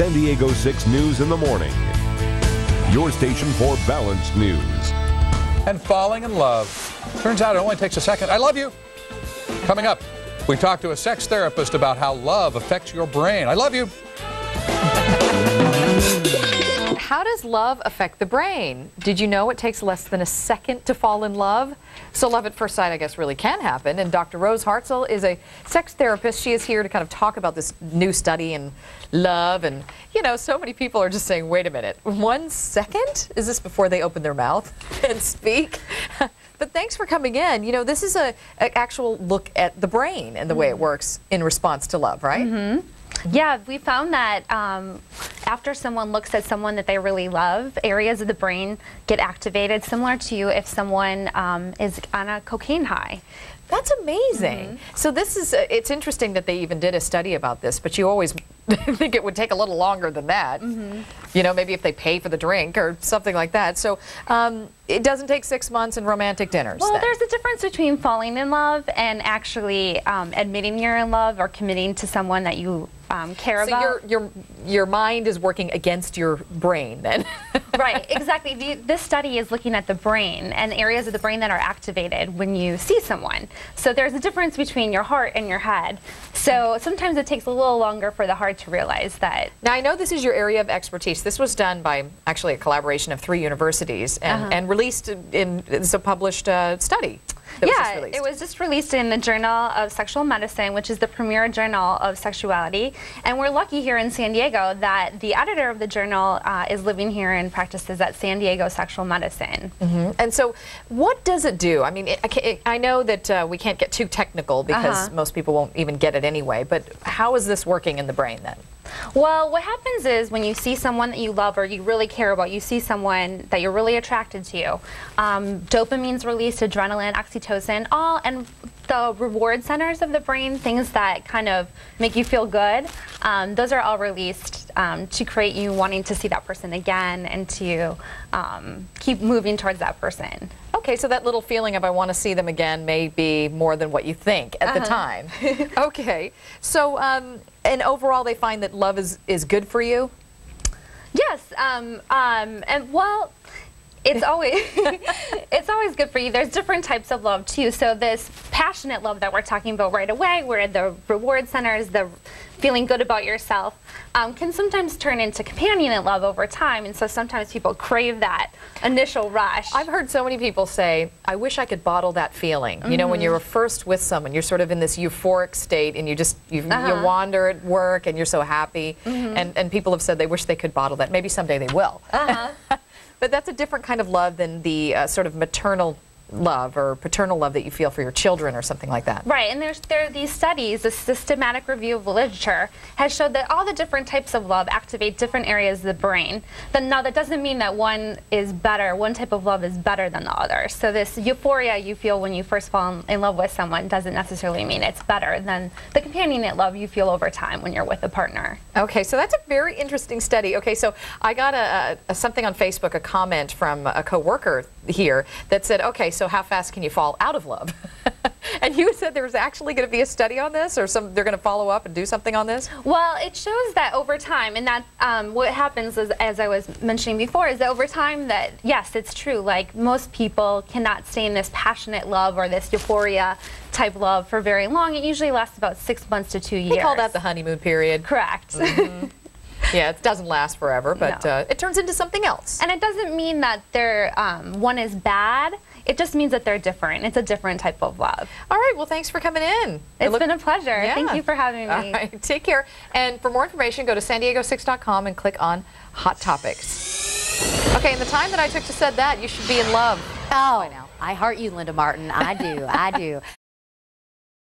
San Diego 6 News in the morning. Your station for balanced news. And falling in love. Turns out it only takes a second. I love you. Coming up, we talk to a sex therapist about how love affects your brain. I love you. How does love affect the brain? Did you know it takes less than a second to fall in love? So love at first sight, I guess, really can happen. And Dr. Rose Hartzell is a sex therapist. She is here to kind of talk about this new study in love. And, you know, so many people are just saying, wait a minute, 1 second? Is this before they open their mouth and speak? But thanks for coming in. You know, this is an actual look at the brain and the way it works in response to love, right? Mm-hmm. Yeah, we found that after someone looks at someone that they really love, areas of the brain get activated, similar to if someone is on a cocaine high. That's amazing. Mm-hmm. So this is, it's interesting that they even did a study about this, but you always think it would take a little longer than that. Mm-hmm. You know, maybe if they pay for the drink or something like that. So it doesn't take 6 months and romantic dinners. Well, then. There's a difference between falling in love and actually admitting you're in love or committing to someone that you care about. So your mind is working against your brain then. Right, exactly. This study is looking at the brain and areas of the brain that are activated when you see someone. So there's a difference between your heart and your head. So sometimes it takes a little longer for the heart to realize that. Now, I know this is your area of expertise. This was done by actually a collaboration of 3 universities and released in it's a published study. Yeah, it was just released in the Journal of Sexual Medicine, which is the premier journal of sexuality. And we're lucky here in San Diego that the editor of the journal is living here and practices at San Diego Sexual Medicine. Mm-hmm. And so what does it do? I mean, I know that we can't get too technical because most people won't even get it anyway, but how is this working in the brain then? Well, what happens is when you see someone that you love or you really care about, you see someone that you're really attracted to, dopamine's released, adrenaline, oxytocin, and the reward centers of the brain, things that kind of make you feel good, those are all released to create you wanting to see that person again and to keep moving towards that person. Okay, so that little feeling of I want to see them again may be more than what you think at the time. Okay, so and overall they find that love is good for you? Yes, and well, it's always it's always good for you. There's different types of love too. So this passionate love that we're talking about right away, where the reward centers, the feeling good about yourself, can sometimes turn into companionate love over time, and so sometimes people crave that initial rush. I've heard so many people say, I wish I could bottle that feeling. You know, when you're first with someone, you're sort of in this euphoric state and you wander at work and you're so happy, and people have said they wish they could bottle that. Maybe someday they will. But that's a different kind of love than the sort of maternal love or paternal love that you feel for your children or something like that. Right, and there are these studies, a systematic review of literature has showed that all the different types of love activate different areas of the brain. Now that doesn't mean that one is better, one type of love is better than the other. So this euphoria you feel when you first fall in love with someone doesn't necessarily mean it's better than the companionate love you feel over time when you're with a partner. Okay, so that's a very interesting study. Okay, so I got something on Facebook, a comment from a coworker here that said, okay, so how fast can you fall out of love? And you said there's actually going to be a study on this, or they're going to follow up and do something on this? Well, it shows that over time, and that what happens is, as I was mentioning before, is that over time that, yes, it's true, like most people cannot stay in this passionate love or this euphoria type love for very long. It usually lasts about 6 months to 2 years. They call that the honeymoon period. Correct. Yeah, it doesn't last forever, but it turns into something else. And it doesn't mean that one is bad. It just means that they're different. It's a different type of love. All right, well, thanks for coming in. It's been a pleasure. Yeah. Thank you for having me. All right, take care. And for more information, go to san-diego6.com and click on Hot Topics. Okay, in the time that I took to say that, you should be in love. Oh, I know. I heart you, Linda Martin. I do. I do.